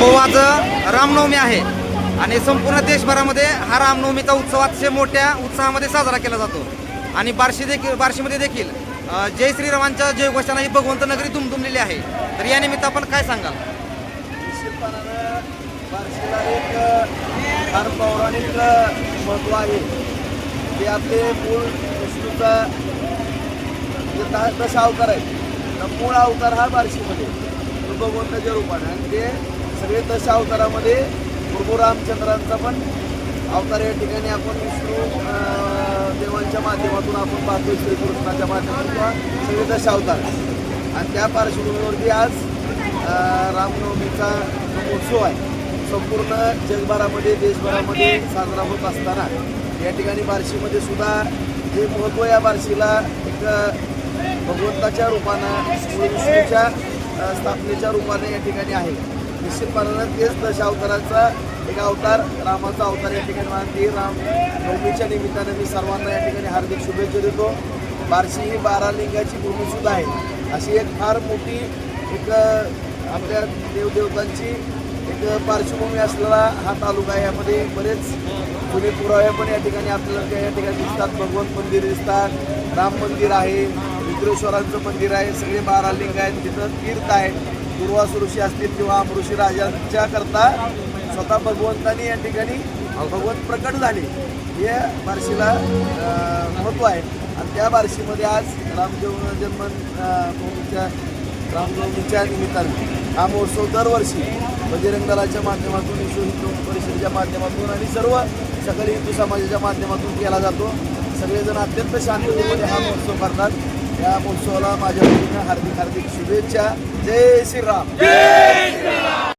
भाऊ आज रामनवमी आहे आणि संपूर्ण देशभरामध्ये हा रामनवमीचा उत्सव अतिशय मोठ्या उत्साहामध्ये साजरा केला जातो आणि बार्शीमध्ये देखील जय श्रीरामांच्या जयघोषाने ही भगवंत नगरी दुमदुमलेली आहे. तर या निमित्त आपण काय सांगाल? निश्चितपणानं बार्शीला एक फार पौराणिक महत्त्व आहे की आपले मूळ विष्णूचा जे दशावतार आहेत तर मूळ अवतार हा बार्शीमध्ये तो भगवंताच्या रूपाने आणि ते सगळे दशावतारामध्ये प्रभू रामचंद्रांचा पण अवतार या ठिकाणी आपण विष्णू देवांच्या माध्यमातून आपण पाहतो, श्रीकृष्णाच्या माध्यमातून किंवा सगळे दशावतार. आणि त्या पार्श्वभूमीवरती आज रामनवमीचा जो उत्सव आहे संपूर्ण जगभरामध्ये देशभरामध्ये साजरा होत असताना या ठिकाणी बार्शीमध्ये सुद्धा जे महत्त्व या बार्शीला एक भगवंताच्या रूपानं विष्णूच्या स्थापनेच्या रूपाने या ठिकाणी आहे. निश्चितपणानं तेच दशावताराचा एक अवतार रामाचा अवतार या ठिकाणी मानते. रामनवमीच्या निमित्तानं मी सर्वांना या ठिकाणी हार्दिक शुभेच्छा देतो. बार्शी ही 12 लिंगाची भूमीसुद्धा आहे. अशी एक फार मोठी एक आपल्या देवदेवतांची एक पार्श्वभूमी असलेला हा तालुका आहे. यामध्ये बरेच जुने पुरावे पण या ठिकाणी आपल्याला या ठिकाणी दिसतात. भगवंत मंदिर दिसतात, राम मंदिर आहे, रुद्रेश्वरांचं मंदिर आहे, सगळे 12 लिंग आहेत. तिथं तीर्थ आहे. दुर्वास ऋषी असतील किंवा अमऋषी राजांच्या करता स्वतः भगवंतांनी या ठिकाणी भगवंत प्रकट झाले हे बार्शीला महत्त्व आहे. आणि त्या बार्शीमध्ये आज रामनवमीच्या निमित्तानं हा महोत्सव दरवर्षी बजरंग दलाच्या माध्यमातून, विश्व हिंदू परिषदेच्या माध्यमातून आणि सर्व सकल हिंदू समाजाच्या माध्यमातून केला जातो. सगळेजण अत्यंत शांततेमध्ये हा महोत्सव करतात. या महोत्सवाला माझ्या वतीनं हार्दिक शुभेच्छा. जय श्रीराम.